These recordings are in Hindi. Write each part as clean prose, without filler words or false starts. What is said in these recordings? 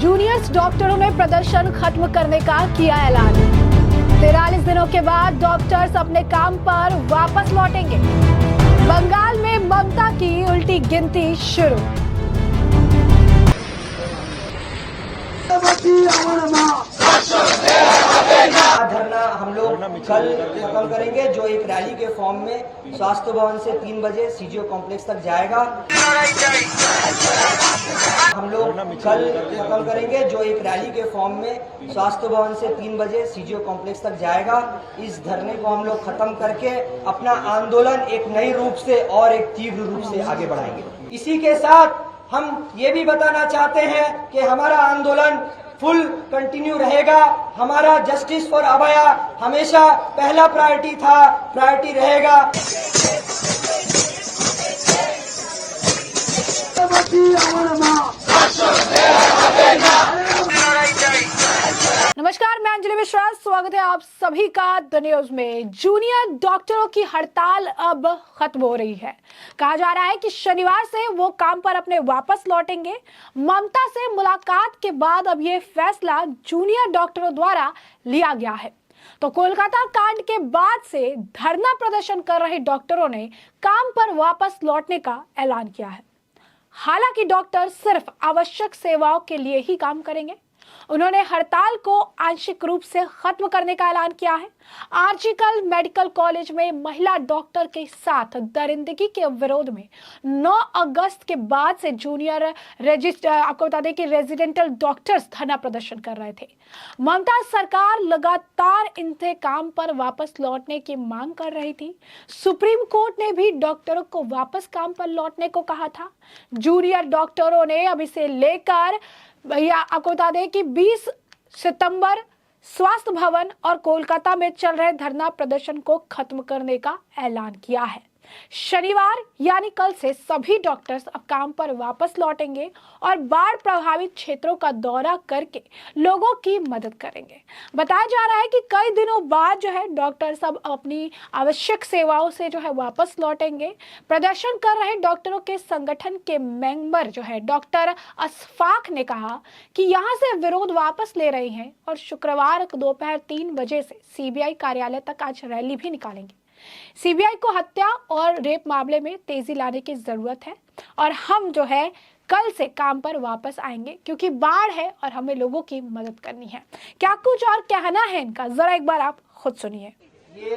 जूनियर्स डॉक्टरों ने प्रदर्शन खत्म करने का किया ऐलान। 43 दिनों के बाद डॉक्टर्स अपने काम पर वापस लौटेंगे। बंगाल में ममता की उल्टी गिनती शुरू। धरना हम लोग कल खत्म करेंगे, जो एक रैली के फॉर्म में स्वास्थ्य भवन से 3 बजे सीजीओ कॉम्प्लेक्स तक जाएगा। हम लोग कल खत्म करेंगे, जो एक रैली के फॉर्म में स्वास्थ्य भवन से 3 बजे सीजीओ कॉम्प्लेक्स तक जाएगा। इस धरने को हम लोग खत्म करके अपना आंदोलन एक नई रूप से और एक तीव्र रूप से आगे बढ़ाएंगे। इसी के साथ हम ये भी बताना चाहते हैं कि हमारा आंदोलन फुल कंटिन्यू रहेगा। हमारा जस्टिस फॉर अभया हमेशा पहला प्रायोरिटी रहेगा। नमस्कार, मैं अंजलि मिश्रा, स्वागत है आप सभी का द न्यूज में। जूनियर डॉक्टरों की हड़ताल अब खत्म हो रही है। कहा जा रहा है कि शनिवार से वो काम पर अपने वापस लौटेंगे। ममता से मुलाकात के बाद अब ये फैसला जूनियर डॉक्टरों द्वारा लिया गया है। तो कोलकाता कांड के बाद से धरना प्रदर्शन कर रहे डॉक्टरों ने काम पर वापस लौटने का ऐलान किया है। हालांकि डॉक्टर सिर्फ आवश्यक सेवाओं के लिए ही काम करेंगे। उन्होंने हड़ताल को आंशिक रूप से खत्म करने का ऐलान किया है। आर्जिकल मेडिकल कॉलेज में महिला डॉक्टर के साथ दरिंदगी के विरोध में 9 अगस्त के बाद से जूनियर आपको बता दें कि रेजिडेंटल डॉक्टर्स धरना प्रदर्शन कर रहे थे। ममता सरकार लगातार इनसे काम पर वापस लौटने की मांग कर रही थी। सुप्रीम कोर्ट ने भी डॉक्टरों को वापस काम पर लौटने को कहा था। जूनियर डॉक्टरों ने अब इसे लेकर भैया आपको बता दें कि 20 सितंबर स्वास्थ्य भवन और कोलकाता में चल रहे धरना प्रदर्शन को खत्म करने का ऐलान किया है। शनिवार यानी कल से सभी डॉक्टर्स अब काम पर वापस लौटेंगे और बाढ़ प्रभावित क्षेत्रों का दौरा करके लोगों की मदद करेंगे। बताया जा रहा है कि कई दिनों बाद जो है डॉक्टर्स अब अपनी आवश्यक सेवाओं से जो है वापस लौटेंगे। प्रदर्शन कर रहे डॉक्टरों के संगठन के मेंबर जो है डॉक्टर अशफाक ने कहा कि यहां से विरोध वापस ले रहे हैं और शुक्रवार को दोपहर 3 बजे से सीबीआई कार्यालय तक आज रैली भी निकालेंगे। सीबीआई को हत्या और रेप मामले में तेजी लाने की जरूरत है और हम जो है कल से काम पर वापस आएंगे क्योंकि बाढ़ है और हमें लोगों की मदद करनी है। क्या कुछ और कहना है इनका, जरा एक बार आप खुद सुनिए। ये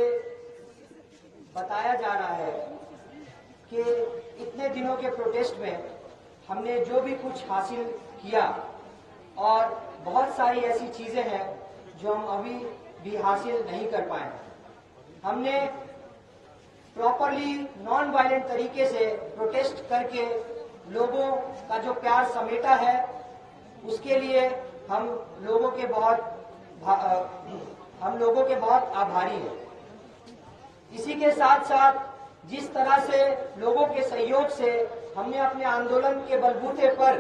बताया जा रहा है कि इतने दिनों के प्रोटेस्ट में हमने जो भी कुछ हासिल किया और बहुत सारी ऐसी चीजें हैं जो हम अभी भी हासिल नहीं कर पाए। हमने प्रॉपरली नॉन वायलेंट तरीके से प्रोटेस्ट करके लोगों का जो प्यार समेटा है, उसके लिए हम लोगों के बहुत आभारी हैं। इसी के साथ साथ जिस तरह से लोगों के सहयोग से हमने अपने आंदोलन के बलबूते पर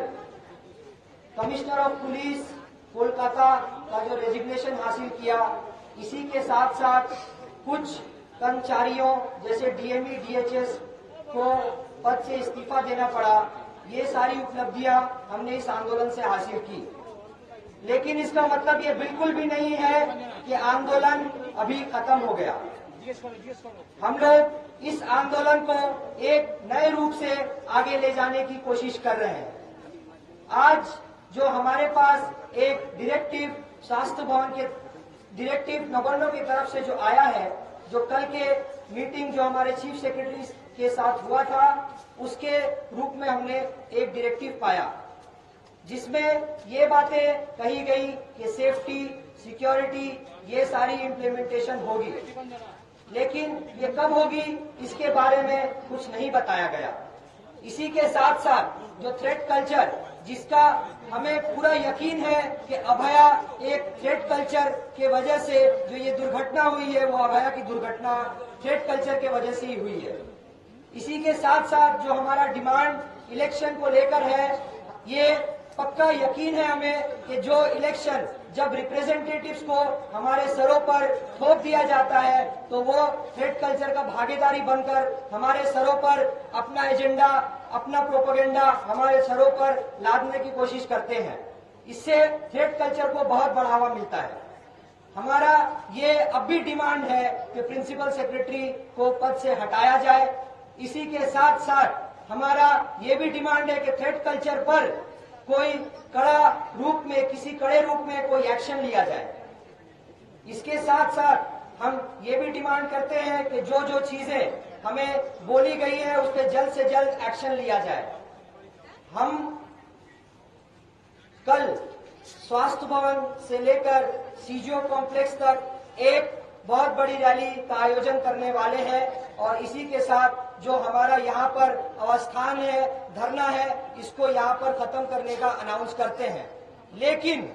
कमिश्नर ऑफ पुलिस कोलकाता का जो रेजिग्नेशन हासिल किया, इसी के साथ साथ कुछ कर्मचारियों जैसे डीएमई डीएचएस को पद से इस्तीफा देना पड़ा। ये सारी उपलब्धियां हमने इस आंदोलन से हासिल की। लेकिन इसका मतलब ये बिल्कुल भी नहीं है कि आंदोलन अभी खत्म हो गया। हम लोग इस आंदोलन को एक नए रूप से आगे ले जाने की कोशिश कर रहे हैं। आज जो हमारे पास एक डिरेक्टिव स्वास्थ्य भवन के डिरेक्टिव गवर्नर की तरफ से जो आया है, जो कल के मीटिंग जो हमारे चीफ सेक्रेटरी के साथ हुआ था, उसके रूप में हमने एक डिरेक्टिव पाया जिसमें ये बातें कही गई कि सेफ्टी सिक्योरिटी ये सारी इम्प्लीमेंटेशन होगी, लेकिन ये कब होगी इसके बारे में कुछ नहीं बताया गया। इसी के साथ साथ जो थ्रेट कल्चर, जिसका हमें पूरा यकीन है कि अभया एक थ्रेट कल्चर के वजह से जो ये दुर्घटना हुई है, वो अभया की दुर्घटना थ्रेट कल्चर के वजह से ही हुई है। इसी के साथ साथ जो हमारा डिमांड इलेक्शन को लेकर है, ये पक्का यकीन है हमें कि जो इलेक्शन जब रिप्रेजेंटेटिव्स को हमारे सरों पर थोप दिया जाता है तो वो थ्रेट कल्चर का भागीदारी बनकर हमारे सरों पर अपना एजेंडा, अपना प्रोपेगेंडा हमारे सरों पर लादने की कोशिश करते हैं। इससे थ्रेट कल्चर को बहुत बढ़ावा मिलता है। हमारा ये अब भी डिमांड है कि प्रिंसिपल सेक्रेटरी को पद से हटाया जाए। इसी के साथ साथ हमारा ये भी डिमांड है कि थ्रेट कल्चर पर कोई कड़ा रूप में, किसी कड़े रूप में कोई एक्शन लिया जाए। इसके साथ साथ हम ये भी डिमांड करते हैं कि जो जो चीजें हमें बोली गई है उस पर जल्द से जल्द एक्शन लिया जाए। हम कल स्वास्थ्य भवन से लेकर सीजीओ कॉम्प्लेक्स तक एक बहुत बड़ी रैली का आयोजन करने वाले हैं और इसी के साथ जो हमारा यहाँ पर अवस्थान है, धरना है, इसको यहाँ पर खत्म करने का अनाउंस करते हैं। लेकिन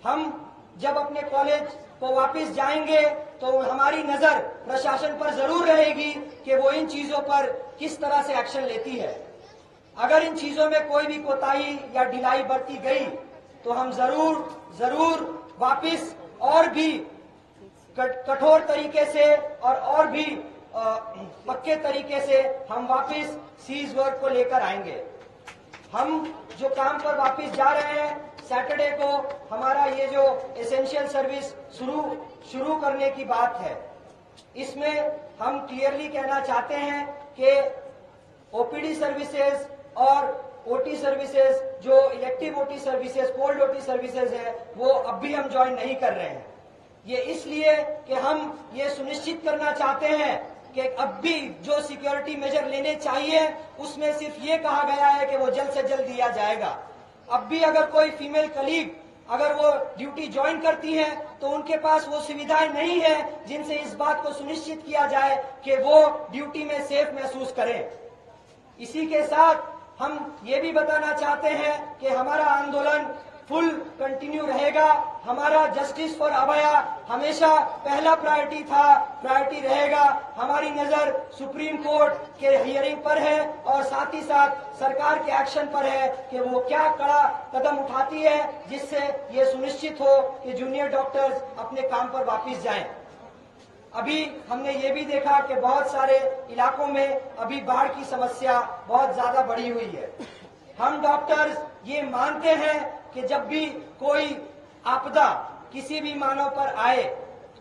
हम जब अपने कॉलेज को वापस जाएंगे तो हमारी नजर प्रशासन पर जरूर रहेगी कि वो इन चीजों पर किस तरह से एक्शन लेती है। अगर इन चीजों में कोई भी कोताही या ढिलाई बरती गई तो हम जरूर वापस और भी कठोर तरीके से और भी पक्के तरीके से हम वापस सीज वर्क को लेकर आएंगे। हम जो काम पर वापस जा रहे हैं, सैटरडे को हमारा ये जो एसेंशियल सर्विस शुरू करने की बात है, इसमें हम क्लियरली कहना चाहते हैं कि ओपीडी सर्विसेज और ओटी सर्विसेज, जो elective OT services, cold OT services है, वो अब भी हम ज्वाइन नहीं कर रहे हैं। ये इसलिए कि हम ये सुनिश्चित करना चाहते हैं कि अब भी जो सिक्योरिटी मेजर लेने चाहिए उसमें सिर्फ ये कहा गया है कि वो जल्द से जल्द दिया जाएगा। अब भी अगर कोई फीमेल कलीग अगर वो ड्यूटी ज्वाइन करती हैं तो उनके पास वो सुविधाएं नहीं है जिनसे इस बात को सुनिश्चित किया जाए कि वो ड्यूटी में सेफ महसूस करें। इसी के साथ हम ये भी बताना चाहते हैं कि हमारा आंदोलन फुल कंटिन्यू रहेगा। हमारा जस्टिस फॉर अभया हमेशा पहला प्रायोरिटी रहेगा। हमारी नजर सुप्रीम कोर्ट के हियरिंग पर है और साथ ही साथ सरकार के एक्शन पर है कि वो क्या कड़ा कदम उठाती है जिससे ये सुनिश्चित हो कि जूनियर डॉक्टर्स अपने काम पर वापस जाएं। अभी हमने ये भी देखा कि बहुत सारे इलाकों में अभी बाढ़ की समस्या बहुत ज्यादा बढ़ी हुई है। हम डॉक्टर्स ये मानते हैं कि जब भी कोई आपदा किसी भी मानव पर आए,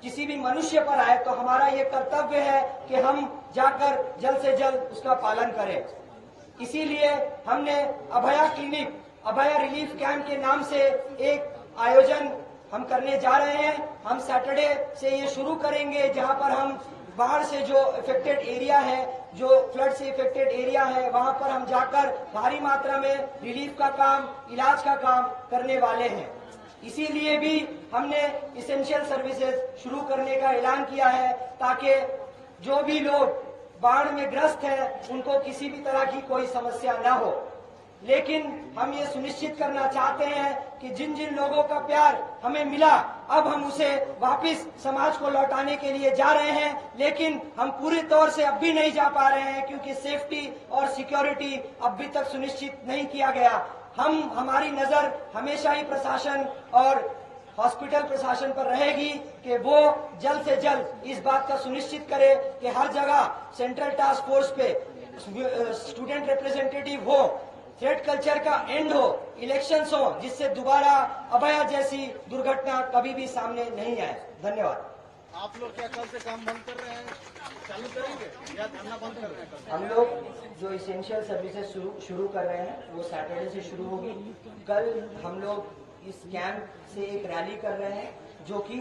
किसी भी मनुष्य पर आए, तो हमारा ये कर्तव्य है कि हम जाकर जल्द से जल्द उसका पालन करें। इसीलिए हमने अभया क्लिनिक, अभया रिलीफ कैंप के नाम से एक आयोजन हम करने जा रहे हैं। हम सैटरडे से ये शुरू करेंगे जहां पर हम बाढ़ से जो इफेक्टेड एरिया है, जो फ्लड से इफेक्टेड एरिया है, वहां पर हम जाकर भारी मात्रा में रिलीफ का काम, इलाज का काम करने वाले हैं। इसीलिए भी हमने इसेंशियल सर्विसेज शुरू करने का ऐलान किया है ताकि जो भी लोग बाढ़ में ग्रस्त हैं उनको किसी भी तरह की कोई समस्या न हो। लेकिन हम ये सुनिश्चित करना चाहते हैं कि जिन जिन लोगों का प्यार हमें मिला अब हम उसे वापस समाज को लौटाने के लिए जा रहे हैं। लेकिन हम पूरे तौर से अब भी नहीं जा पा रहे हैं क्योंकि सेफ्टी और सिक्योरिटी अभी तक सुनिश्चित नहीं किया गया। हमारी नजर हमेशा ही प्रशासन और हॉस्पिटल प्रशासन पर रहेगी कि वो जल्द से जल्द इस बात का सुनिश्चित करे कि हर जगह सेंट्रल टास्क फोर्स पे स्टूडेंट रिप्रेजेंटेटिव हो, थ्रेट कल्चर का एंड हो, इलेक्शंस हो, जिससे दोबारा अभया जैसी दुर्घटना कभी भी सामने नहीं आए। धन्यवाद। आप लोग क्या कल से काम बंद कर रहे हैं, चालू करेंगे या धरना बंद कर रहे हैं? हम लोग जो इसेंशियल सर्विसेज शुरू कर रहे हैं वो सैटरडे से शुरू होगी। कल हम लोग इस कैंप से एक रैली कर रहे हैं जो कि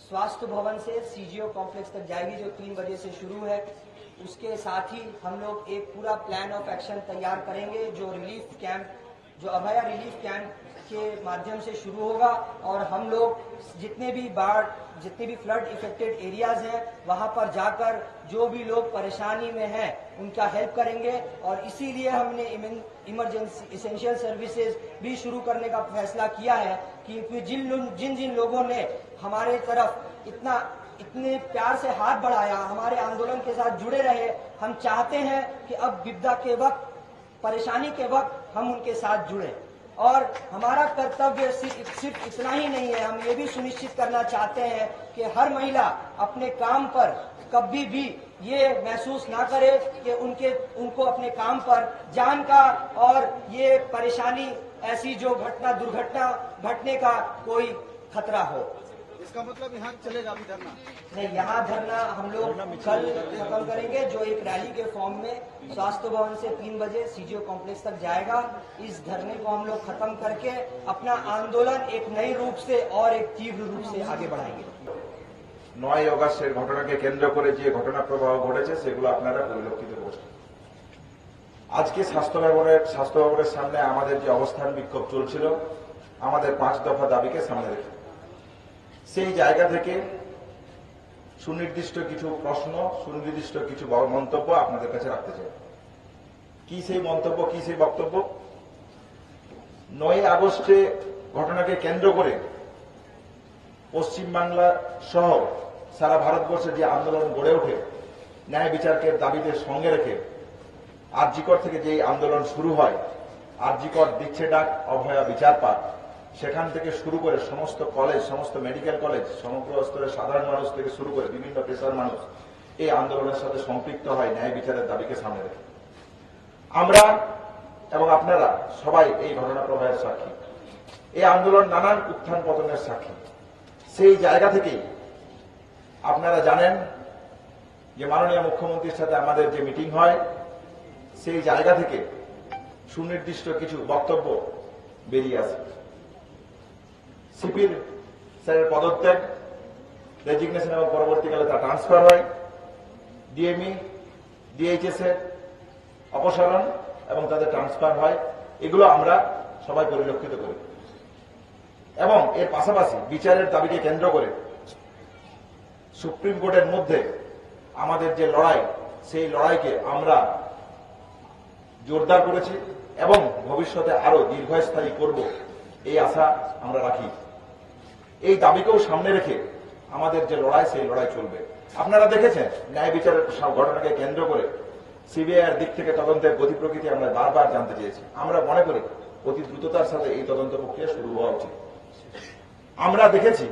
स्वास्थ्य भवन से सीजीओ कॉम्प्लेक्स तक जाएगी, जो 3 बजे से शुरू है। उसके साथ ही हम लोग एक पूरा प्लान ऑफ एक्शन तैयार करेंगे जो रिलीफ कैंप, जो अभया रिलीफ कैंप के माध्यम से शुरू होगा और हम लोग जितने भी फ्लड इफेक्टेड एरियाज हैं वहां पर जाकर जो भी लोग परेशानी में हैं उनका हेल्प करेंगे। और इसीलिए हमने इमरजेंसी इसेंशियल सर्विसेज भी शुरू करने का फैसला किया है कि जिन लोगों ने हमारे तरफ इतने प्यार से हाथ बढ़ाया, हमारे आंदोलन के साथ जुड़े रहे, हम चाहते हैं कि अब विपदा के वक्त, परेशानी के वक्त हम उनके साथ जुड़े। और हमारा कर्तव्य सिर्फ इतना ही नहीं है, हम ये भी सुनिश्चित करना चाहते हैं कि हर महिला अपने काम पर कभी भी ये महसूस ना करे कि उनको अपने काम पर जान का और ये परेशानी ऐसी जो दुर्घटना घटने का कोई खतरा हो। इसका मतलब यहाँ चलेगा अभी धरना? नहीं, यहाँ धरना हम लोग कल खत्म करेंगे, जो एक रैली के फॉर्म में स्वास्थ्य भवन से 3 बजे सीजीओ कॉम्प्लेक्स तक जाएगा। इस धरने को हम लोग खत्म करके अपना आंदोलन एक नई रूप से और एक तीव्र रूप से आगे बढ़ाएंगे। 9 অগাস্টের ঘটনাকে কেন্দ্র করে যে ঘটনা প্রবাহ ঘটেছে সেগুলো আপনারা পরিলক্ষিত করছেন। আজকে স্বাস্থ্য ভবনের সামনে আমাদের যে অবস্থান বিক্ষোভ চলছিল, আমাদের 5 দফা দাবিকে সামনে রেখে সেই জায়গা থেকে সুনির্দিষ্ট কিছু প্রশ্ন, সুনির্দিষ্ট কিছু মন্তব্য আপনাদের কাছে রাখতে চাই। কি সেই মন্তব্য, কি সেই বক্তব্য? 9 আগস্টে ঘটনাকে কেন্দ্র করে পশ্চিমবাংলা সহ সারা ভারতবর্ষে যে আন্দোলন গড়ে ওঠে ন্যায় বিচারকে দাবিতে সঙ্গে রেখে, আরজিকর থেকে যে আন্দোলন শুরু হয়, আরজিকর দিচ্ছে ডাক, অভয়া বিচার পাক, সেখান থেকে শুরু করে সমস্ত কলেজ, সমস্ত মেডিকেল কলেজ, সমগ্র স্তরের সাধারণ মানুষ থেকে শুরু করে বিভিন্ন পেশার মানুষ এই আন্দোলনের সাথে সম্পৃক্ত হয় ন্যায় বিচারের দাবিকে সামনে রেখে। আমরা এবং আপনারা সবাই এই ঘটনা প্রবাহের সাক্ষী, এই আন্দোলন নানান উত্থান পতনের সাক্ষী। সেই জায়গা থেকেই আপনারা জানেন যে মাননীয় মুখ্যমন্ত্রীর সাথে আমাদের যে মিটিং হয়, সেই জায়গা থেকে সুনির্দিষ্ট কিছু বক্তব্য বেরিয়ে আসে। সিপির স্যারের পদত্যাগ, রেজিগনেশন এবং পরবর্তীকালে তার ট্রান্সফার হয়, ডিএমই ডিএইচএস এর অপসারণ এবং তাদের ট্রান্সফার হয়, এগুলো আমরা সবাই পরিলক্ষিত করি। এবং এর পাশাপাশি বিচারের দাবিকে কেন্দ্র করে সুপ্রিম কোর্টের মধ্যে আমাদের যে লড়াই, সেই লড়াইকে আমরা জোরদার করেছি এবং ভবিষ্যতে আরো দীর্ঘস্থায়ী করব এই আশা আমরা রাখি। এই দাবিকেও সামনে রেখে আমাদের যে লড়াই, সেই লড়াই চলবে। আপনারা দেখেছেন ন্যায় বিচারের ঘটনাকে কেন্দ্র করে সিবিআইয়ের দিক থেকে তদন্তের গতি প্রকৃতি আমরা বারবার জানতে চেয়েছি। আমরা মনে করি অতি দ্রুততার সাথে এই তদন্ত প্রক্রিয়া শুরু হওয়া উচিত। আমরা দেখেছি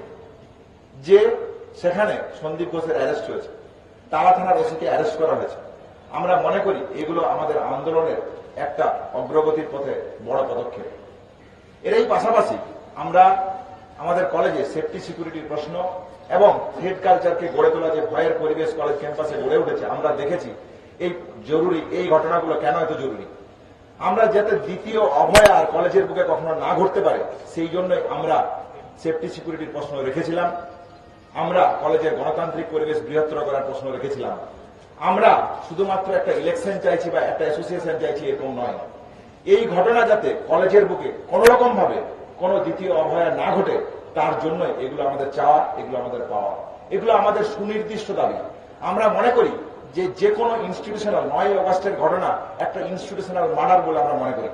যে সেখানে সন্দীপ ঘোষের অ্যারেস্ট হয়েছে, তারা থানার ওসিকে অ্যারেস্ট করা হয়েছে। আমরা মনে করি এগুলো আমাদের আন্দোলনের একটা অগ্রগতির পথে বড় পদক্ষেপ। এরই পাশাপাশি আমরা আমাদের কলেজে সেফটি সিকিউরিটির প্রশ্ন এবং হেড কালচারকে গড়ে তোলা, যে ভয়ের পরিবেশ কলেজ ক্যাম্পাসে গড়ে উঠেছে, আমরা দেখেছি এই ঘটনাগুলো কেন এত জরুরি। আমরা যাতে দ্বিতীয় অভয়া আর কলেজের বুকে কখনো না ঘটতে পারে, সেই জন্যই আমরা সেফটি সিকিউরিটির প্রশ্ন রেখেছিলাম। আমরা কলেজের গণতান্ত্রিক পরিবেশ বৃহত্তর করার প্রশ্ন রেখেছিলাম। আমরা শুধুমাত্র একটা ইলেকশন চাইছি বা একটা অ্যাসোসিয়েশন চাইছি, এরকম নয়। এই ঘটনা যাতে কলেজের বুকে কোন রকম ভাবে কোন দ্বিতীয় অভয়া না ঘটে, তার জন্য এগুলো আমাদের চাওয়া, এগুলো আমাদের পাওয়া, এগুলো আমাদের সুনির্দিষ্ট দাবি। আমরা মনে করি যে কোনো ইনস্টিটিউশনাল 9 অগাস্টের ঘটনা একটা ইনস্টিটিউশনাল মার্ডার বলে আমরা মনে করি।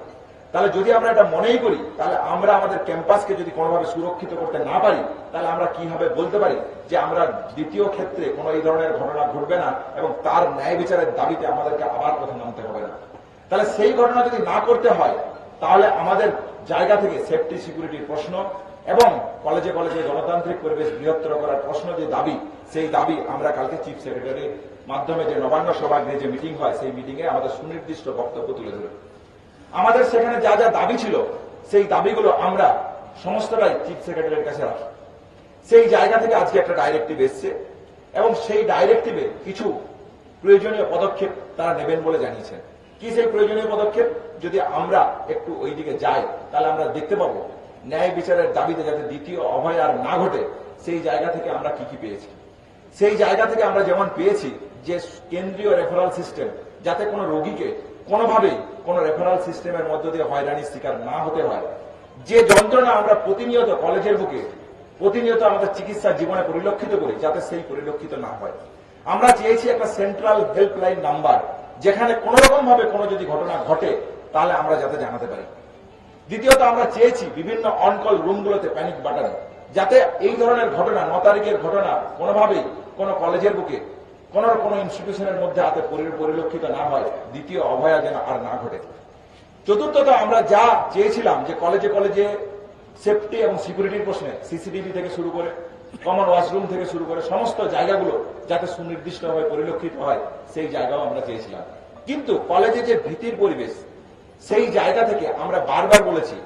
তাহলে যদি আমরা এটা মনেই করি, তাহলে আমরা আমাদের ক্যাম্পাসকে যদি কোনোভাবে সুরক্ষিত করতে না পারি, তাহলে আমরা কিভাবে বলতে পারি যে আমরা দ্বিতীয় ক্ষেত্রে কোনো এই ধরনের ঘটনা ঘটবে না এবং তার ন্যায় বিচারের দাবিতে আমাদেরকে আবার কথা নামতে হবে না। তাহলে সেই ঘটনা যদি না করতে হয়, তাহলে আমাদের জায়গা থেকে সেফটি সিকিউরিটির প্রশ্ন এবং কলেজে কলেজে গণতান্ত্রিক পরিবেশ বৃহত্তর করার প্রশ্ন যে দাবি, সেই দাবি আমরা কালকে চিফ সেক্রেটারির মাধ্যমে যে নবান্ন সভাগৃহে যে মিটিং হয়, সেই মিটিংয়ে আমাদের সুনির্দিষ্ট বক্তব্য তুলে ধরে আমাদের সেখানে যা যা দাবি ছিল, সেই দাবিগুলো আমরা সমস্তটাই চিফ সেক্রেটারির কাছে রাখি। সেই জায়গা থেকে আজকে একটা ডাইরেক্টিভ এসছে এবং সেই ডাইরেক্টিভে কিছু প্রয়োজনীয় পদক্ষেপ তারা নেবেন বলে জানিয়েছেন। কি সেই প্রয়োজনীয় পদক্ষেপ? যদি আমরা একটু ওই দিকে যাই, তাহলে আমরা দেখতে পাবো ন্যায় বিচারের দাবিতে যাতে দ্বিতীয় অভয় আর না ঘটে, সেই জায়গা থেকে আমরা কি কি পেয়েছি। সেই জায়গা থেকে আমরা যেমন পেয়েছি যে কেন্দ্রীয় রেফারাল সিস্টেম, যাতে কোনো রোগীকে কোনোভাবেই কোন রেফারাল সিস্টেমের মধ্য দিয়ে হয়রানির শিকার না হতে হয়। যে যন্ত্রণা আমরা প্রতিনিয়ত কলেজের বুকে প্রতিনিয়ত আমাদের চিকিৎসা জীবনে পরিলক্ষিত করি, যাতে সেই পরিলক্ষিত না হয়। আমরা চেয়েছি একটা সেন্ট্রাল হেল্পলাইন নাম্বার, যেখানে কোন রকম ভাবে কোনো যদি ঘটনা ঘটে, তাহলে আমরা যাতে জানাতে পারি। দ্বিতীয়ত আমরা চেয়েছি বিভিন্ন অনকল রুমগুলোতে প্যানিক বাটন, যাতে এই ধরনের ঘটনা 9 তারিখের ঘটনা কোনোভাবেই কোনো কলেজের বুকে কোনো ইনস্টিটিউশনের মধ্যে হাতে পরিলক্ষিত না হয়, দ্বিতীয় অভয়া যেন আর না ঘটে। চতুর্থত আমরা যা চেয়েছিলাম যে কলেজে কলেজে সেফটি এবং সিকিউরিটির প্রশ্নে সিসিটিভি থেকে শুরু করে কমন ওয়াশরুম থেকে শুরু করে সমস্ত জায়গাগুলো যাতে সুনির্দিষ্টভাবে পরিলক্ষিত হয় সেই জায়গাও আমরা চেয়েছিলাম। কিন্তু কলেজে যে ভীতির পরিবেশ, সেই জায়গা থেকে আমরা বারবার বলেছি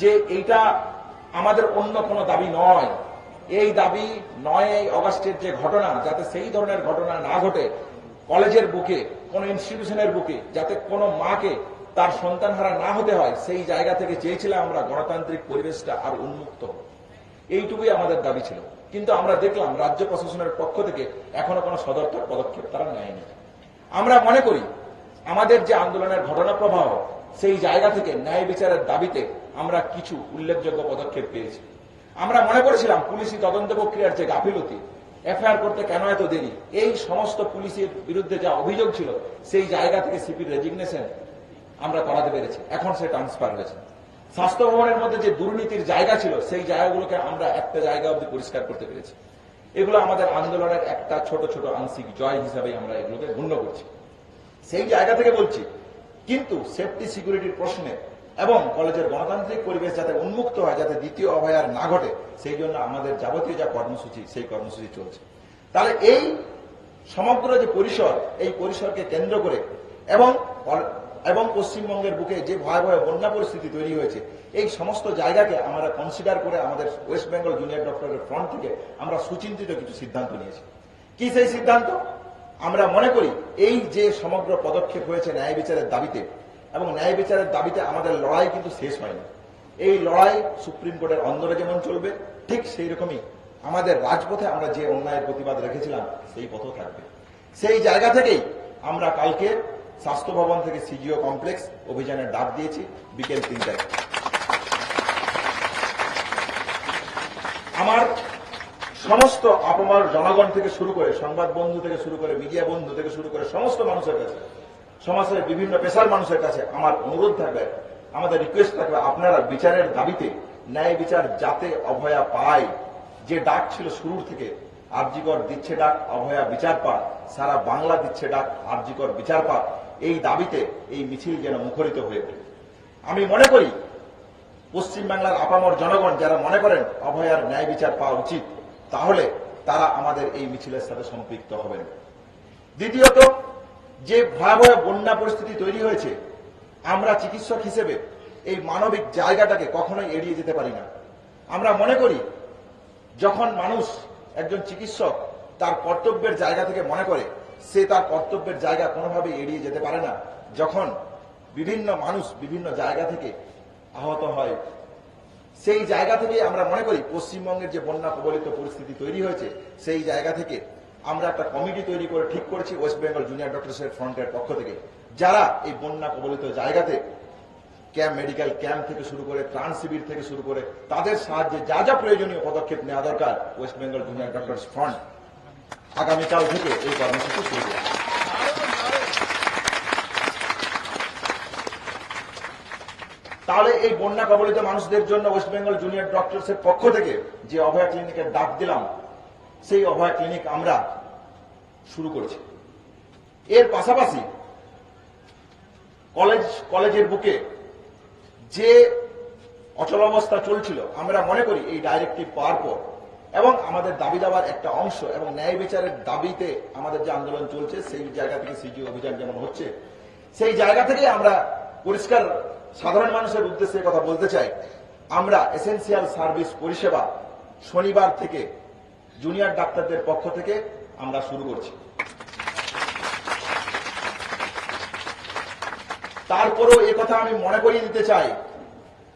যে এইটা আমাদের অন্য কোনো দাবি নয়। এই দাবি 9ই অগাস্টের যে ঘটনা, যাতে সেই ধরনের ঘটনা না ঘটে কলেজের বুকে, কোন ইনস্টিটিউশনের বুকে, যাতে কোনো মাকে তার সন্তান হারা না হতে হয়, সেই জায়গা থেকে চেয়েছিলাম আমরা গণতান্ত্রিক পরিবেশটা আর উন্মুক্ত। এইটুকুই আমাদের দাবি ছিল। কিন্তু আমরা দেখলাম রাজ্য প্রশাসনের পক্ষ থেকে এখনো কোনো সদর্থক পদক্ষেপ তারা নেয়নি। আমরা মনে করি আমাদের যে আন্দোলনের ঘটনা প্রবাহ, সেই জায়গা থেকে ন্যায় বিচারের দাবিতে আমরা কিছু উল্লেখযোগ্য পদক্ষেপ পেয়েছি। আমরা মনে করেছিলাম পুলিশি তদন্ত প্রক্রিয়ার যে গাফিলতি, এফআইআর করতে কেন এত দেরি, এই সমস্ত পুলিশের বিরুদ্ধে যা অভিযোগ ছিল সেই জায়গা থেকে সিপির রেজিগনেশন আমরা করাতে পেরেছি। এখন সে ট্রান্সফার হয়েছে। স্বাস্থ্য ভবনের মধ্যে যে দুর্নীতির জায়গা ছিল সেই জায়গাগুলোকে আমরা একটা জায়গা অব্দি পরিষ্কার করতে পেরেছি। এগুলো আমাদের আন্দোলনের একটা ছোট ছোট আংশিক জয় হিসাবে আমরা এগুলোকে গণ্য করছি। সেই জায়গা থেকে বলছি, কিন্তু সেফটি সিকিউরিটির প্রশ্নে এবং কলেজের গণতান্ত্রিক পরিবেশ যাতে উন্মুক্ত হয়, যাতে দ্বিতীয় অভয়ার না ঘটে, সেই জন্য আমাদের যাবতীয় যা কর্মসূচি সেই কর্মসূচি চলছে। তাহলে এই সমগ্র যে পরিসর, এই পরিসরকে কেন্দ্র করে এবং পশ্চিমবঙ্গের বুকে যে ভয়াবহ বন্যা পরিস্থিতি তৈরি হয়েছে, এই সমস্ত জায়গাকে আমরা কনসিডার করে আমাদের ওয়েস্ট বেঙ্গল জুনিয়র ডক্টরের ফ্রন্ট থেকে আমরা সুচিন্তিত কিছু সিদ্ধান্ত নিয়েছি। কি সেই সিদ্ধান্ত? আমরা মনে করি এই যে সমগ্র পদক্ষেপ হয়েছে ন্যায় বিচারের দাবিতে, এবং ন্যায় বিচারের দাবিতে আমাদের লড়াই কিন্তু শেষ হয়নি। এই লড়াই সুপ্রিম কোর্টের অন্দরে যেমন চলবে, ঠিক সেই রকমই আমাদের রাজপথে আমরা যে অন্যায়ের প্রতিবাদ রেখেছিলাম সেই পথও থাকবে। সেই জায়গা থেকেই আমরা কালকে স্বাস্থ্য ভবন থেকে সিজিও কমপ্লেক্স অভিযানের ডাক দিয়েছি বিকেল 3টায়। আমার সমস্ত আপামর জনগণ থেকে শুরু করে, সংবাদ বন্ধু থেকে শুরু করে, মিডিয়া বন্ধু থেকে শুরু করে সমস্ত মানুষের কাছে, সমাজের বিভিন্ন পেশার মানুষের কাছে আমার অনুরোধ থাকবে, আমাদের রিকোয়েস্ট থাকবে, আপনারা বিচারের দাবিতে ন্যায় বিচার যাতে অভয়া পায়, যে ডাক ছিল শুরুর থেকে, আরজিকর দিচ্ছে ডাক অভয়া বিচার পাক, সারা বাংলা দিচ্ছে ডাক আরজিকর বিচার পাক, এই দাবিতে এই মিছিল যেন মুখরিত হয়ে ওঠে। আমি মনে করি পশ্চিমবাংলার আপামর জনগণ যারা মনে করেন অভয়ার ন্যায় বিচার পাওয়া উচিত, তাহলে তারা আমাদের এই মিছিলের সাথে সম্পৃক্ত হবেন। দ্বিতীয়ত, যে ভয়াবহ বন্যা পরিস্থিতি তৈরি হয়েছে, আমরা চিকিৎসক হিসেবে এই মানবিক জায়গাটাকে কখনোই এড়িয়ে যেতে পারি না। আমরা মনে করি যখন মানুষ, একজন চিকিৎসক তার কর্তব্যের জায়গা থেকে মনে করে, সে তার কর্তব্যের জায়গা কোনোভাবে এড়িয়ে যেতে পারে না। যখন বিভিন্ন মানুষ বিভিন্ন জায়গা থেকে আহত হয়, সেই জায়গা থেকে আমরা মনে করি পশ্চিমবঙ্গের যে বন্যা কবলিত পরিস্থিতি তৈরি হয়েছে, সেই জায়গা থেকে আমরা একটা কমিটি তৈরি করে ঠিক করেছি ওয়েস্ট বেঙ্গল জুনিয়র ডক্টরসের ফ্রন্টের পক্ষ থেকে, যারা এই বন্যা কবলিত জায়গাতে মেডিকেল ক্যাম্প থেকে শুরু করে, ত্রাণ শিবির থেকে শুরু করে, তাদের সাহায্যে যা যা প্রয়োজনীয় পদক্ষেপ নেওয়া দরকার, West Bengal junior doctors front আগামীকাল থেকে এই কর্মসূচি শুরু করবে। তাহলে এই বন্যা কবলিত মানুষদের জন্য ওয়েস্ট বেঙ্গল জুনিয়র ডক্টরস এর পক্ষ থেকে যে অভয়া ক্লিনিকের ডাক দিলাম, সেই অভয়া ক্লিনিক আমরা শুরু করেছি। এর পাশাপাশি কলেজের বুকে যে অচলাবস্থা চলছিল, আমরা মনে করি এই ডাইরেক্টিভ পাওয়ার পর এবং আমাদের দাবি দাবার একটা অংশ এবং ন্যায় বিচারের দাবিতে আমাদের যে আন্দোলন চলছে, সেই জায়গা থেকে সিজিও অভিযান যেমন হচ্ছে, সেই জায়গা থেকে আমরা পরিষ্কার সাধারণ মানুষের উদ্দেশ্যে কথা বলতে চাই, আমরা এসেনশিয়াল সার্ভিস পরিষেবা শনিবার থেকে জুনিয়র ডাক্তারদের পক্ষ থেকে আমরা শুরু করছি। তারপরেও একথা আমি মনে করিয়ে দিতে চাই,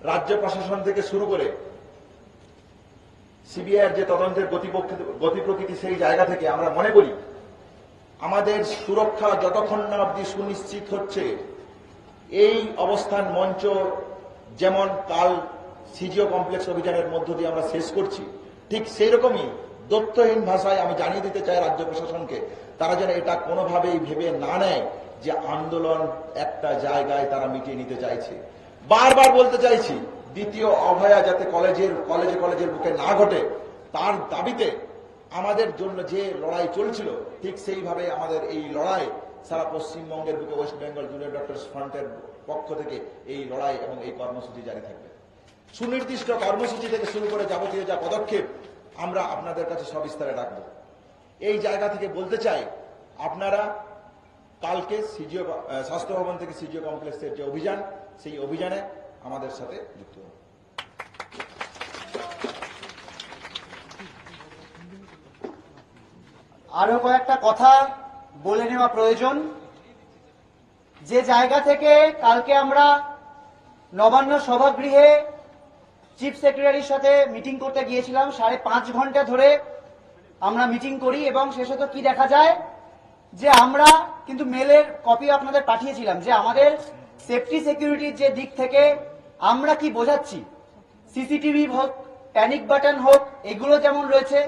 রাজ্য প্রশাসন থেকে শুরু করে সিবিআইয়ের যে তদন্তের গতি প্রকৃতি, সেই জায়গা থেকে আমরা মনে করি আমাদের সুরক্ষা যতক্ষণ না অবধি সুনিশ্চিত হচ্ছে, এই অবস্থান মঞ্চ যেমন কাল সিজিও কমপ্লেক্স অভিযানের মধ্য দিয়ে আমরা শেষ করছি, ঠিক সেই রকমই দত্তহীন ভাষায় আমি জানিয়ে দিতে চাই রাজ্য প্রশাসনকে, তারা যেন এটা কোনোভাবেই ভেবে না নেয় যে আন্দোলন একটা জায়গায় তারা মিটিয়ে নিতে চাইছে। বারবার বলতে চাইছি, দ্বিতীয় অভয়া যাতে কলেজের বুকে না ঘটে, তার দাবিতে আমাদের জন্য যে লড়াই চলছিল, ঠিক সেইভাবে আমাদের এই লড়াই সারা পশ্চিমবঙ্গের বুকে ওয়েস্ট বেঙ্গল জুনিয়র ডক্টরস ফ্রন্টের পক্ষ থেকে এই লড়াই এবং এই কর্মসূচি জারি থাকবে। সুনির্দিষ্ট কর্মসূচি থেকে শুরু করে যাবতীয় যা পদক্ষেপ আমরা আপনাদের কাছে সবিস্তারে রাখবো। এই জায়গা থেকে বলতে চাই, আপনারা কালকে সিজিও স্বাস্থ্য ভবন থেকে সিজিও কমপ্লেক্সের যে অভিযান, সেই অভিযানে আমাদের সাথে যুক্ত হন। আরো কয়েকটা কথা বলে নেওয়া প্রয়োজন। যে জায়গা থেকে কালকে আমরা নবান্ন সভাগৃহে চিফ সেক্রেটারির সাথে মিটিং করতে গিয়েছিলাম, 5.5 ঘন্টা ধরে আমরা মিটিং করি এবং শেষত কি দেখা যায় যে আমরা কিন্তু মেলের কপি আপনাদের পাঠিয়েছিলাম যে আমাদের সেফটি সিকিউরিটির যে দিক থেকে আমরা কি বোঝাচ্ছি, সিসিটিভি হোক, প্যানিক বাটন হোক, এগুলো যেমন রয়েছে,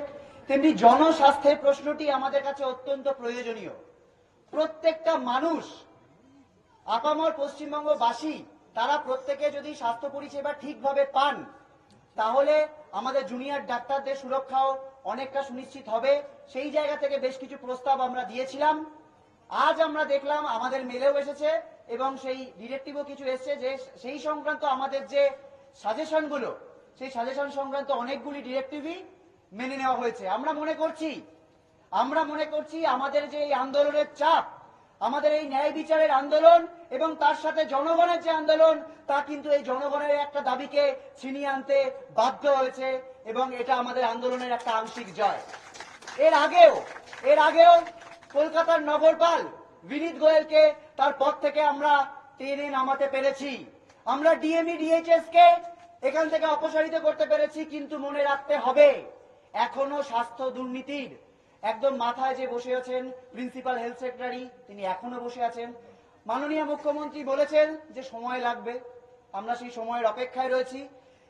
তেমনি জনস্বাস্থ্যের প্রশ্নটি আমাদের কাছে অত্যন্ত প্রয়োজনীয়। প্রত্যেকটা মানুষ, আপামর পশ্চিমবঙ্গবাসী, তারা প্রত্যেকে যদি স্বাস্থ্য পরিষেবা ঠিকভাবে পান, তাহলে আমাদের জুনিয়র ডাক্তারদের সুরক্ষাও অনেকটা সুনিশ্চিত হবে। সেই জায়গা থেকে বেশ কিছু প্রস্তাব আমরা দিয়েছিলাম। আজ আমরা দেখলাম আমাদের মেলেও এসেছে এবং সেই ডিরেক্টিভও কিছু এসেছে যে সেই সংক্রান্ত আমাদের যে সাজেশনগুলো, সেই সাজেশন সংক্রান্ত অনেকগুলি ডিরেক্টিভই মেনে নেওয়া হয়েছে। আমরা মনে করছি আমাদের যে এই আন্দোলনের চাপ, আমাদের এই ন্যায় বিচারের আন্দোলন এবং তার সাথে জনগণের যে আন্দোলন, তা কিন্তু এই জনগণের একটা দাবিকে ছিনিয়ে আনতে বাধ্য হয়েছে এবং এটা আমাদের আন্দোলনের একটা আংশিক জয়। এর আগেও কলকাতার নগরপাল বিনীত গোয়েলকে তার পদ থেকে আমরা টেনে নামাতে পেরেছি, আমরা ডিএমই ডিএইচএস কে এখান থেকে অপসারিত করতে পেরেছি। কিন্তু মনে রাখতে হবে, এখনো স্বাস্থ্য দুর্নীতির একদম মাথায় যে বসে আছেন প্রিন্সিপাল হেলথ সেক্রেটারি, তিনি এখনো বসে আছেন। মাননীয় মুখ্যমন্ত্রী বলেছেন যে সময় লাগবে, আমরা সেই সময়ের অপেক্ষায় রয়েছি।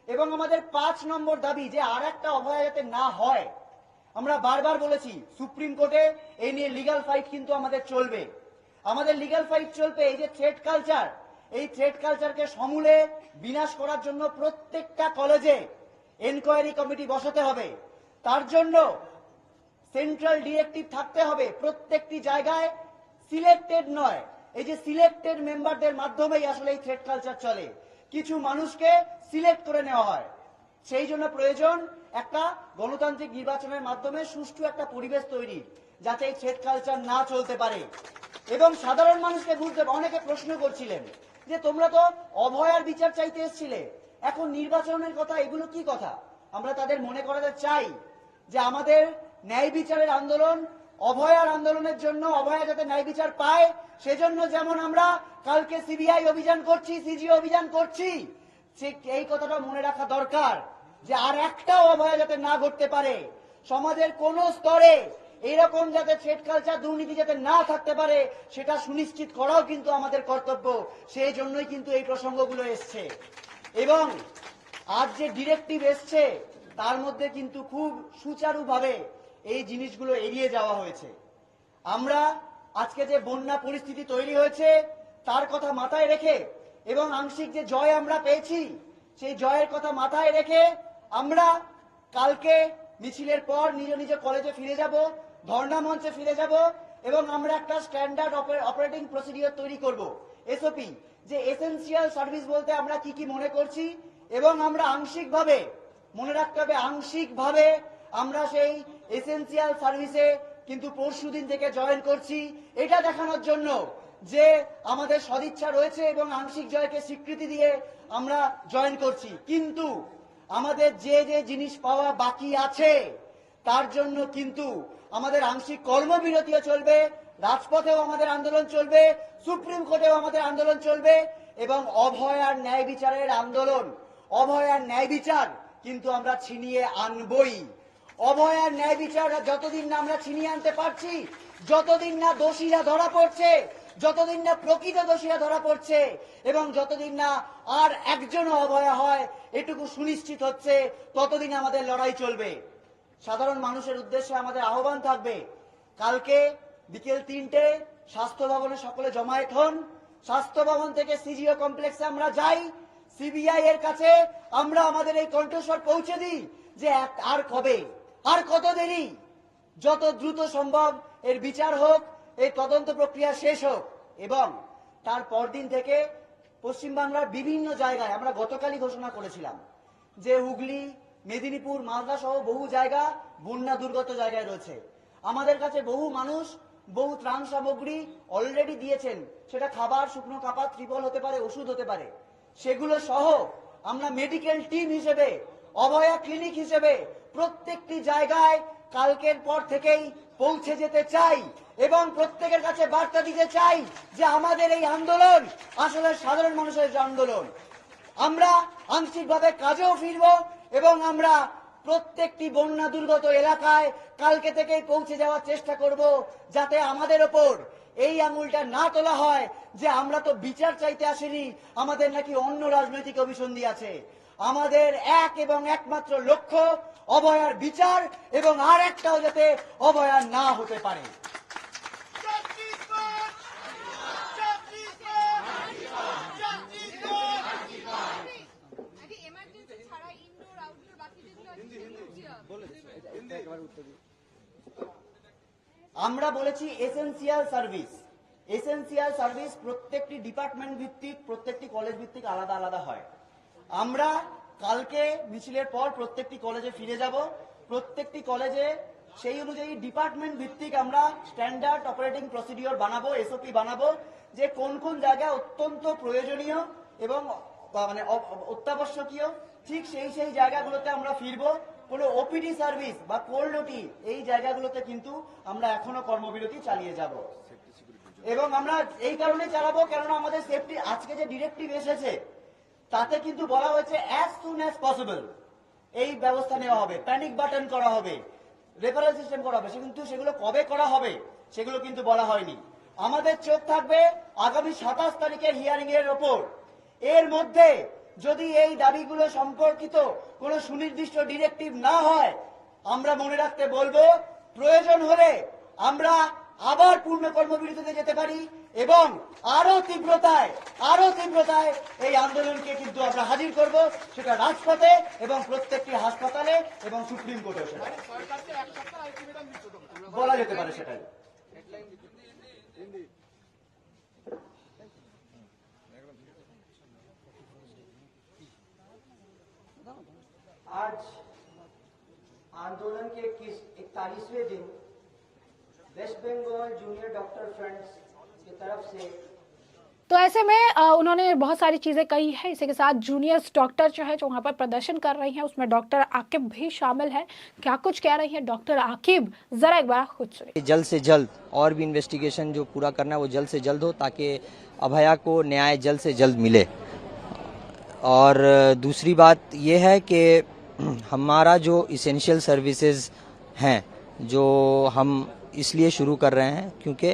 এবং আমাদের 5 নম্বর দাবি যে আর একটা অভয়া যাতে না হয়। আমরা বারবার বলেছি সুপ্রিম কোর্টে এই নিয়ে লিগ্যাল ফাইট কিন্তু আমাদের চলবে, এই যে থ্রেট কালচার, এই থ্রেট কালচারকে সমূলে বিনাশ করার জন্য প্রত্যেকটা কলেজে এনকোয়ারি কমিটি বসাতে হবে, তার জন্য সেন্ট্রাল ডিরেক্টিভ থাকতে হবে। প্রত্যেকটি জায়গায় সিলেক্টেড নয়, এই যে সিলেক্টেড মেম্বারদের মাধ্যমেই আসলে এই থ্রেট কালচার চলে, কিছু মানুষকে সিলেক্ট করে নেওয়া হয়। সেই জন্য প্রয়োজন একটা গণতান্ত্রিক নির্বাচনের মাধ্যমে সুষ্ঠু একটা পরিবেশ তৈরি, যাতে এই থ্রেট কালচার না চলতে পারে। এবং সাধারণ মানুষকে বুঝতে, অনেকে প্রশ্ন করছিলেন যে তোমরা তো অভয়ার বিচার চাইতে এসেছিলে, এখন নির্বাচনের কথা, এগুলো কি কথা? আমরা তাদের মনে করাতে চাই যে আমাদের ন্যায় বিচারের আন্দোলন, অভয়ার আন্দোলনের জন্য, অভয়া যাতে ন্যায় বিচার পায় সেজন্য যেমন আমরা কালকে সিবিআই অভিযান করছি, সিজিও অভিযান করছি, ঠিক এই কথাটা মনে রাখা দরকার যে আর একটাও অভয়া যাতে না ঘটতে পারে, সমাজের কোন স্তরে এরকম যাতে থ্রেট কালচার, দুর্নীতি যাতে না থাকতে পারে, সেটা সুনিশ্চিত করাও কিন্তু আমাদের কর্তব্য। সেই জন্যই কিন্তু এই প্রসঙ্গগুলো এসছে এবং আজ যে ডিরেক্টিভ এসছে তার মধ্যে কিন্তু খুব সুচারুভাবে এই জিনিসগুলো এড়িয়ে যাওয়া হয়েছে। আমরা আজকে যে বন্যা পরিস্থিতি তৈরি হয়েছে তার কথা মাথায় রেখে এবং আংশিক যে জয় আমরা পেয়েছি সেই জয়ের কথা মাথায় রেখে আমরা কালকে মিছিলের পর নিজ নিজ কলেজে ফিরে যাব, ধর্ণা মঞ্চে ফিরে যাব এবং আমরা একটা স্ট্যান্ডার্ড অপারেটিং প্রসিডিওর তৈরি করব, এসওপি, যে এসেনশিয়াল সার্ভিস বলতে আমরা কি কি মনে করছি এবং আমরা আংশিকভাবে, মনে রাখতে হবে আংশিকভাবে আমরা সেই এসেনশিয়াল সার্ভিসে কিন্তু পরশুদিন থেকে জয়েন করছি, এটা দেখানোর জন্য যে আমাদের সদিচ্ছা রয়েছে এবং আংশিক জয়কে স্বীকৃতি দিয়ে আমরা জয়েন করছি। কিন্তু আমাদের যে যে জিনিস পাওয়া বাকি আছে তার জন্য কিন্তু আমাদের আংশিক কর্মবিরতিও চলবে, রাজপথেও আমাদের আন্দোলন চলবে, সুপ্রিম কোর্টেও আমাদের আন্দোলন চলবে এবং অভয়ার ন্যায় বিচারের আন্দোলন, অভয়ার ন্যায় বিচার কিন্তু আমরা ছিনিয়ে আনবই। অভয়ার ন্যায় বিচার যতদিন না আমরা ছিনিয়ে আনতে পারছি, যতদিন না দোষীরা ধরা পড়ছে, যতদিন না প্রকৃত দোষীরা ধরা পড়ছে এবং যতদিন না আর একজনও অভয়া হয় এটুকু সুনিশ্চিত হচ্ছে, ততদিন আমাদের লড়াই চলবে। সাধারণ মানুষের উদ্দেশ্যে আমাদের আহ্বান থাকবে, কালকে বিকেল 3টে স্বাস্থ্য ভবনে সকলে জমায়েত হন, স্বাস্থ্য ভবন থেকে সিজিও কমপ্লেক্সে আমরা যাই, সিবিআই এর কাছে আমরা আমাদের এই কণ্ঠস্বর পৌঁছে দিই যে আর কবে, আর কত দেরি, যত দ্রুত সম্ভব এর বিচার হোক, এই তদন্ত প্রক্রিয়া শেষ হোক। এবং তার পরদিন থেকে পশ্চিমবাংলার বিভিন্ন জায়গায় আমরা গতকালই ঘোষণা করেছিলাম যে হুগলি, মেদিনীপুর, মালদা সহ বহু জায়গা বন্যা দুর্গত জায়গায় রয়েছে। আমাদের কাছে বহু মানুষ বহু ত্রাণ সামগ্রী অলরেডি দিয়েছেন, সেটা খাবার, শুকনো কাপড়, ত্রিপল হতে পারে, ওষুধ হতে পারে। সেগুলো সহ আমরা মেডিকেল টিম হিসেবে, অভয়া ক্লিনিক হিসেবে প্রত্যেকটি জায়গায় কালকের পর থেকেই পৌঁছে যেতে চাই এবং প্রত্যেকের কাছে বার্তা দিতে চাই যে আমাদের এই আন্দোলন আসলে সাধারণ মানুষের আন্দোলন। আমরা আংশিকভাবে কাজেও ফিরব এবং আমরা প্রত্যেকটি বন্যা দুর্গত এলাকায় কালকে থেকেই পৌঁছে যাওয়ার চেষ্টা করব, যাতে আমাদের ওপর এই আঙুলটা না তোলা হয় যে আমরা তো বিচার চাইতে আসিনি, আমাদের নাকি অন্য রাজনৈতিক অভিসন্ধি আছে। আমাদের এক এবং একমাত্র লক্ষ্য অভয়ার বিচার এবং আর একটাও যাতে অভয়া না হতে পারে। আমরা বলেছি এসেনশিয়াল সার্ভিস। এসেনশিয়াল সার্ভিস প্রত্যেকটি ডিপার্টমেন্ট ভিত্তিক, প্রত্যেকটি কলেজ ভিত্তিক আলাদা আলাদা হয়। আমরা কালকে মিছিলের পর প্রত্যেকটি কলেজে ফিরে যাব। প্রত্যেকটি কলেজে সেই অনুযায়ী ডিপার্টমেন্ট ভিত্তিক আমরা স্ট্যান্ডার্ড অপারেটিং প্রসিডিওর বানাবো, এসওপি বানাবো, যে কোন কোন জায়গায় অত্যন্ত প্রয়োজনীয় এবং মানে অত্যাবশ্যকীয়, ঠিক সেই জায়গাগুলোতে আমরা ফিরবো। কোনো ওপিডি সার্ভিস বা কোল্ড ওটি এই জায়গাগুলোতে কিন্তু আমরা এখনো কর্মবিরতি চালিয়ে যাব এবং আমরা এই কারণে চালাবো কেননা আমাদের সেফটি, আজকে যে ডিরেক্টিভ এসেছে তাতে কিন্তু বলা হয়েছে অ্যাজ সুন অ্যাজ পসিবল এই ব্যবস্থা নেওয়া হবে, প্যানিক বাটন করা হবে, রেফারেল সিস্টেম করা হবে, কিন্তু সেগুলো কবে করা হবে সেগুলো কিন্তু বলা হয়নি। আমাদের চোখ থাকবে আগামী 27 তারিখের হিয়ারিং এর ওপর। এর মধ্যে যদি এই দাবিগুলো সম্পর্কিত কোনো সুনির্দিষ্ট ডিরেক্টিভ না হয়, আমরা মনে রাখতে বলবো প্রয়োজন হলে আমরা আবার পূর্ণ কর্মবিরতিতে যেতে পারি এবং আরো তীব্রতায় এই আন্দোলনকে কিন্তু আমরা হাজির করব, সেটা রাজপথে এবং প্রত্যেকটি হাসপাতালে এবং সুপ্রিম কোর্টে সেটা বলা যেতে পারে। সেটাই आज आंदोलन के 41वें दिन West Bengal junior doctor friends की तरफ से तो ऐसे में उन्होंने बहुत सारी चीजें कही है। इसी के साथ जूनियर्स डॉक्टर जो है जो वहाँ पर प्रदर्शन कर रही हैं, उसमें डॉक्टर आकिब भी शामिल है। क्या कुछ कह रही हैं डॉक्टर आकिब, जरा एक बार खुद सुनिए। जल्द से जल्द और भी इन्वेस्टिगेशन जो पूरा करना है वो जल्द से जल्द हो, ताकि अभया को न्याय जल्द से जल्द मिले। और दूसरी बात ये है कि हमारा जो इसेंशियल सर्विसेज हैं, जो हम इसलिए शुरू कर रहे हैं क्योंकि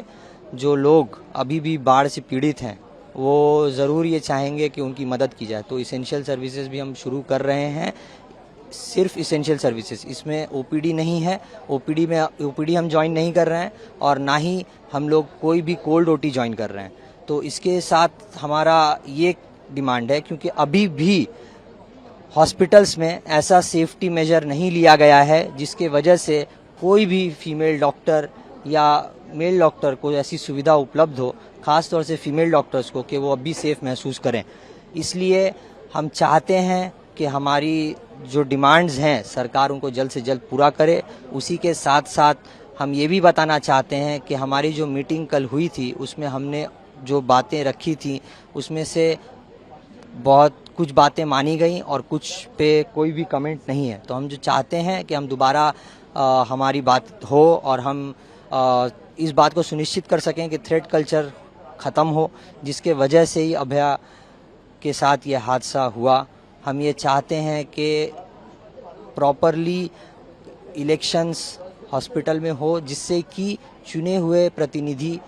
जो लोग अभी भी बाढ़ से पीड़ित हैं वो ज़रूर ये चाहेंगे कि उनकी मदद की जाए। तो इसेंशियल सर्विसेज भी हम शुरू कर रहे हैं, सिर्फ इसेंशियल सर्विसेज, इसमें ओपीडी नहीं है। ओपीडी हम ज्वाइन नहीं कर रहे हैं और ना ही हम लोग कोई भी कोल्ड ओटी ज्वाइन कर रहे हैं। तो इसके साथ हमारा ये डिमांड है, क्योंकि अभी भी हॉस्पिटल्स में ऐसा सेफ्टी मेजर नहीं लिया गया है जिसके वजह से कोई भी फीमेल डॉक्टर या मेल डॉक्टर को ऐसी सुविधा उपलब्ध हो, खास तौर से फीमेल डॉक्टर्स को, कि वो अब भी सेफ महसूस करें। इसलिए हम चाहते हैं कि हमारी जो डिमांड्स हैं सरकार उनको जल्द से जल्द पूरा करे। उसी के साथ साथ हम ये भी बताना चाहते हैं कि हमारी जो मीटिंग कल हुई थी उसमें हमने जो बातें रखी थी उसमें से बहुत कुछ बातें मानी गई और कुछ पे कोई भी कमेंट नहीं है। तो हम जो चाहते हैं कि हम दोबारा हमारी बात हो और हम इस बात को सुनिश्चित कर सकें कि थ्रेट कल्चर ख़त्म हो, जिसके वजह से ही अभया के साथ ये हादसा हुआ। हम ये चाहते हैं कि प्रॉपरली इलेक्शंस हॉस्पिटल में हो, जिससे कि चुने हुए प्रतिनिधि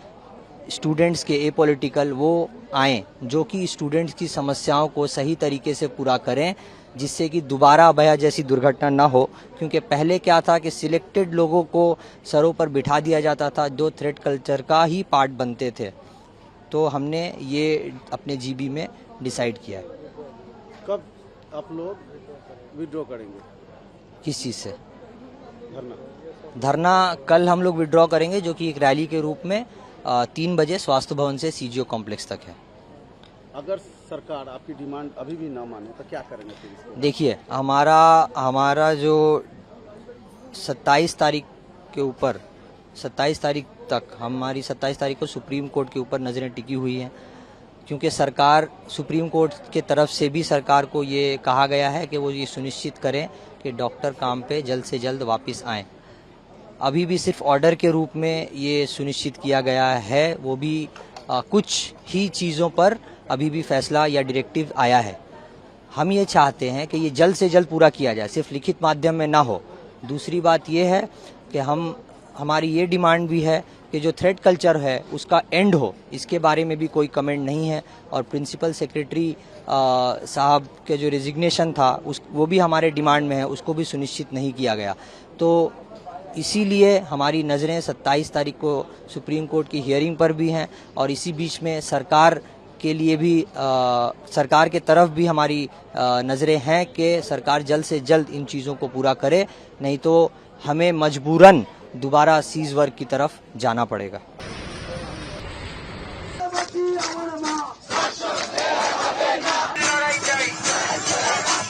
स्टूडेंट्स के एपॉलिटिकल वो आएँ, जो कि स्टूडेंट्स की समस्याओं को सही तरीके से पूरा करें, जिससे कि दोबारा अभया जैसी दुर्घटना न हो। क्योंकि पहले क्या था कि सिलेक्टेड लोगों को सरों पर बिठा दिया जाता था जो थ्रेट कल्चर का ही पार्ट बनते थे। तो हमने ये अपने जीबी में डिसाइड किया है। कब आप लोग विड्रॉ करेंगे? किस चीज़ से? धरना। धरना कल हम लोग विड्रॉ करेंगे, जो कि एक रैली के रूप में 3 बजे स्वास्थ्य भवन से सीजीओ कॉम्प्लेक्स तक है। अगर सरकार आपकी डिमांड अभी भी ना माने तो क्या करेंगे फिर इसको? देखिए, हमारा जो 27 तारीख के ऊपर 27 तारीख तक हमारी 27 तारीख को सुप्रीम कोर्ट के ऊपर नज़रें टिकी हुई हैं, क्योंकि सरकार सुप्रीम कोर्ट के तरफ से भी सरकार को ये कहा गया है कि वो ये सुनिश्चित करें कि डॉक्टर काम पे जल्द से जल्द वापस आएँ। अभी भी सिर्फ ऑर्डर के रूप में ये सुनिश्चित किया गया है, वो भी कुछ ही चीज़ों पर अभी भी फैसला या डायरेक्टिव आया है। हम ये चाहते हैं कि ये जल्द से जल्द पूरा किया जाए, सिर्फ लिखित माध्यम में ना हो। दूसरी बात ये है कि हमारी ये डिमांड भी है कि जो थ्रेट कल्चर है उसका एंड हो, इसके बारे में भी कोई कमेंट नहीं है। और प्रिंसिपल सेक्रेटरी साहब के जो रेजिग्नेशन था वो भी हमारे डिमांड में है, उसको भी सुनिश्चित नहीं किया गया। तो इसीलिए हमारी नज़रें 27 तारीख को सुप्रीम कोर्ट की हियरिंग पर भी हैं, और इसी बीच में सरकार के लिए भी सरकार के तरफ भी हमारी नज़रें हैं कि सरकार जल्द से जल्द इन चीज़ों को पूरा करे, नहीं तो हमें मजबूरन दोबारा सीज वर्क की तरफ जाना पड़ेगा।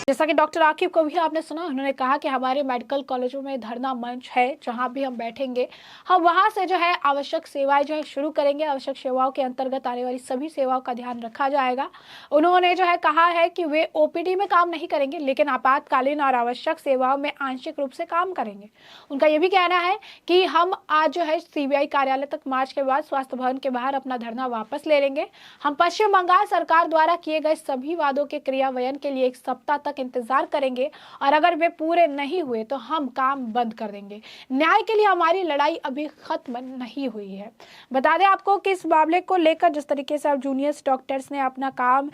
जैसा कि डॉक्टर आकिब को भी आपने सुना, उन्होंने कहा कि हमारे मेडिकल कॉलेजों में धरना मंच है, जहां भी हम बैठेंगे हम वहां से जो है आवश्यक सेवाएं जो है शुरू करेंगे। आवश्यक सेवाओं के अंतर्गत आने वाली सभी सेवाओं का ध्यान रखा जाएगा। उन्होंने जो है कहा है कि वे ओपीडी में काम नहीं करेंगे, लेकिन आपातकालीन और आवश्यक सेवाओं में आंशिक रूप से काम करेंगे। उनका यह भी कहना है कि हम आज जो है सीबीआई कार्यालय तक मार्च के बाद स्वास्थ्य भवन के बाहर अपना धरना वापस ले लेंगे। हम पश्चिम बंगाल सरकार द्वारा किए गए सभी वादों के क्रियान्वयन के लिए 1 सप्ताह तक इंतजार करेंगे, और अगर वे पूरे नहीं हुए तो हम काम बंद कर देंगे। न्याय के लिए हमारी लड़ाई अभी खत्म नहीं हुई है। बता दें आपको कि इस मामले को लेकर जिस तरीके से अब जूनियर डॉक्टर्स ने अपना काम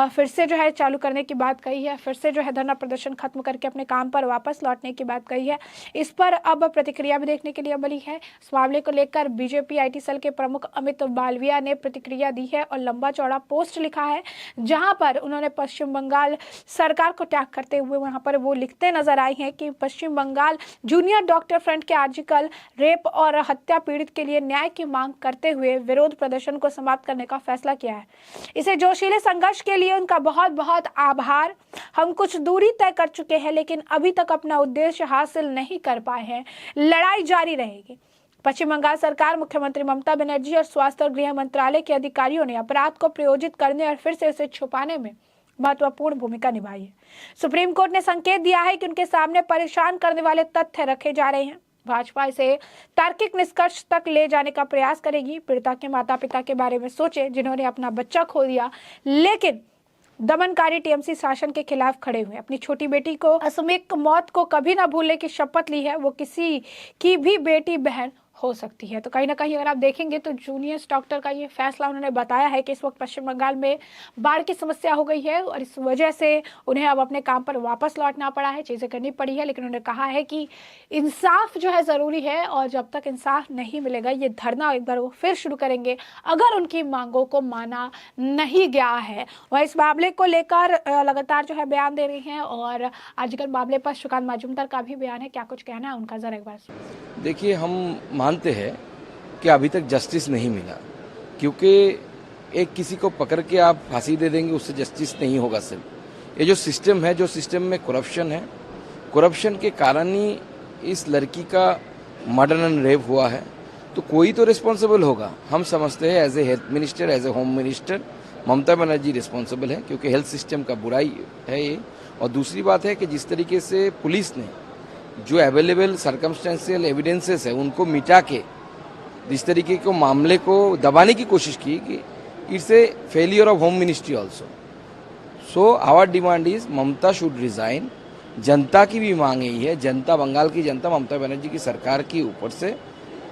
फिर से जो है चालू करने की बात कही है, फिर से जो है धरना प्रदर्शन खत्म करके अपने काम पर वापस लौटने की बात कही है, इस पर अब प्रतिक्रिया भी देखने के लिए मिली है। इस मामले को लेकर बीजेपी आईटी सेल के प्रमुख अमित मालविया ने प्रतिक्रिया दी है और लंबा चौड़ा पोस्ट लिखा है, जहां पर उन्होंने पश्चिम बंगाल सरकार को टैग करते हुए वहां पर वो लिखते नजर आए हैं कि पश्चिम बंगाल जूनियर डॉक्टर फ्रंट के आर्टिकल रेप और हत्या पीड़ित के लिए न्याय की मांग करते हुए विरोध प्रदर्शन को समाप्त करने का फैसला किया है। इसे जोशीले संघर्ष के लिए उनका बहुत बहुत आभार। हम कुछ दूरी तय कर चुके हैं, लेकिन अभी तक अपना उद्देश्य हासिल नहीं कर पाए हैं। लड़ाई जारी रहेगी। पश्चिम बंगाल सरकार, मुख्यमंत्री ममता बनर्जी और स्वास्थ्य और गृह मंत्रालय के अधिकारियों ने अपराध को प्रायोजित करने और फिर से उसे छुपाने में महत्वपूर्ण भूमिका निभाई है। सुप्रीम कोर्ट ने संकेत दिया है कि उनके सामने परेशान करने वाले तथ्य रखे जा रहे हैं। भाजपा इसे तार्किक निष्कर्ष तक ले जाने का प्रयास करेगी। पीड़िता के माता पिता के बारे में सोचे, जिन्होंने अपना बच्चा खो दिया, लेकिन दमनकारी टीएमसी शासन के खिलाफ खड़े हुए, अपनी छोटी बेटी को असमिक मौत को कभी ना भूलने की शपथ ली है। वो किसी की भी बेटी बहन हो सकती है। तो कहीं ना कहीं अगर आप देखेंगे तो जूनियर डॉक्टर का ये फैसला उन्होंने बताया है कि इस वक्त पश्चिम बंगाल में बाढ़ की समस्या हो गई है और इस वजह से उन्हें अब अपने काम पर वापस लौटना पड़ा है, चीज़ें करनी पड़ी है। लेकिन उन्होंने कहा है कि इंसाफ जो है ज़रूरी है और जब तक इंसाफ नहीं मिलेगा ये धरना एक बार वो फिर शुरू करेंगे अगर उनकी मांगों को माना नहीं गया है। वह इस मामले को लेकर लगातार जो है बयान दे रही हैं और आजकल मामले पर सुकांत मजूमदार का भी बयान है। क्या कुछ कहना है उनका, जरा एक बार देखिए, हम मानते हैं कि अभी तक जस्टिस नहीं मिला, क्योंकि एक किसी को पकड़ के आप फांसी दे देंगे उससे जस्टिस नहीं होगा। सिर्फ ये जो सिस्टम है, जो सिस्टम में करप्शन है, करप्शन के कारण ही इस लड़की का मर्डर एंड रेप हुआ है। तो कोई तो रिस्पॉन्सिबल होगा। हम समझते हैं as a health minister, as a home minister Mamata Banerjee responsible है, क्योंकि हेल्थ सिस्टम का बुराई है ये। और दूसरी बात है कि जिस तरीके से पुलिस ने जो अवेलेबल सर्कमस्टेंशियल एविडेंसेस है उनको मिटा के जिस तरीके को मामले को दबाने की कोशिश की कि it's a failure of home ministry also. So our demand is Mamata should resign. जनता की भी मांग यही है। जनता, बंगाल की जनता ममता बनर्जी की सरकार के ऊपर से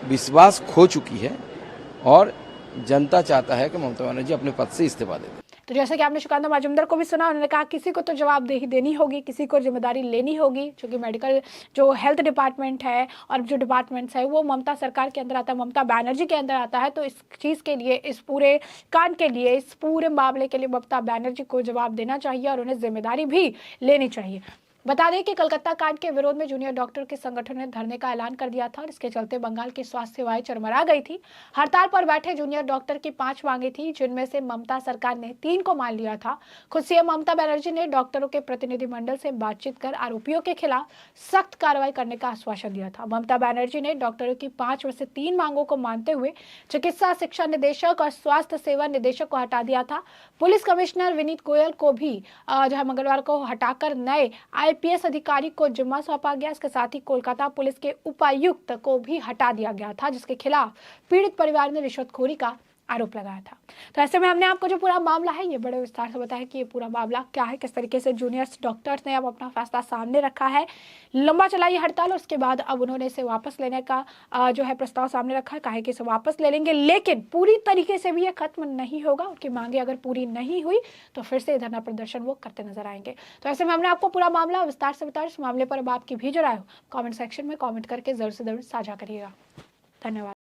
विश्वास खो चुकी है और जनता चाहता है कि ममता बनर्जी अपने पद से इस्तीफा दे। तो जैसे कि आपने सुकांत मजूमदार को भी सुना, उन्होंने कहा किसी को तो जवाबदेही देनी होगी, किसी को जिम्मेदारी लेनी होगी, क्योंकि मेडिकल जो हेल्थ डिपार्टमेंट है और जो डिपार्टमेंट्स है वो ममता सरकार के अंदर आता है, ममता बनर्जी के अंदर आता है। तो इस चीज़ के लिए, इस पूरे कांड के लिए, इस पूरे मामले के लिए ममता बनर्जी को जवाब देना चाहिए और उन्हें जिम्मेदारी भी लेनी चाहिए। बता दें कि कलकत्ता कांड के विरोध में जूनियर डॉक्टर के संगठन ने धरने का ऐलान कर दिया था और इसके चलते बंगाल की स्वास्थ्य सेवाएं चरमरा गई थी। हड़ताल पर बैठे जूनियर डॉक्टर की 5 मांगे थी, जिनमें से ममता सरकार ने 3 को मान लिया था। खुद सीएम ममता बनर्जी ने डॉक्टरों के प्रतिनिधिमंडल से बातचीत कर आरोपियों के खिलाफ सख्त कार्रवाई करने का आश्वासन दिया था। ममता बनर्जी ने डॉक्टरों की 5 में से 3 मांगों को मानते हुए चिकित्सा शिक्षा निदेशक और स्वास्थ्य सेवा निदेशक को हटा दिया था। पुलिस कमिश्नर विनीत गोयल को भी जो मंगलवार को हटाकर नए आईपीएस अधिकारी को जिम्मा सौंपा गया। इसके साथ ही कोलकाता पुलिस के उपायुक्त को भी हटा दिया गया था, जिसके खिलाफ पीड़ित परिवार ने रिश्वतखोरी का आरोप लगाया था। तो ऐसे में हमने आपको जो पूरा मामला है ये बड़े विस्तार से बताया कि ये पूरा मामला क्या है, किस तरीके से जूनियर्स डॉक्टर्स ने अब अपना फैसला सामने रखा है। लंबा चला ये हड़ताल और उसके बाद अब उन्होंने इसे वापस लेने का जो है प्रस्ताव सामने रखा है। कहा कि इसे वापस ले लेंगे, लेकिन पूरी तरीके से भी ये खत्म नहीं होगा। उनकी मांगे अगर पूरी नहीं हुई तो फिर से धरना प्रदर्शन वो करते नजर आएंगे। तो ऐसे में हमने आपको पूरा मामला विस्तार से बताया। इस मामले पर अब आपकी भी जो राय हो कॉमेंट सेक्शन में कॉमेंट करके जरूर से जरूर साझा करिएगा। धन्यवाद।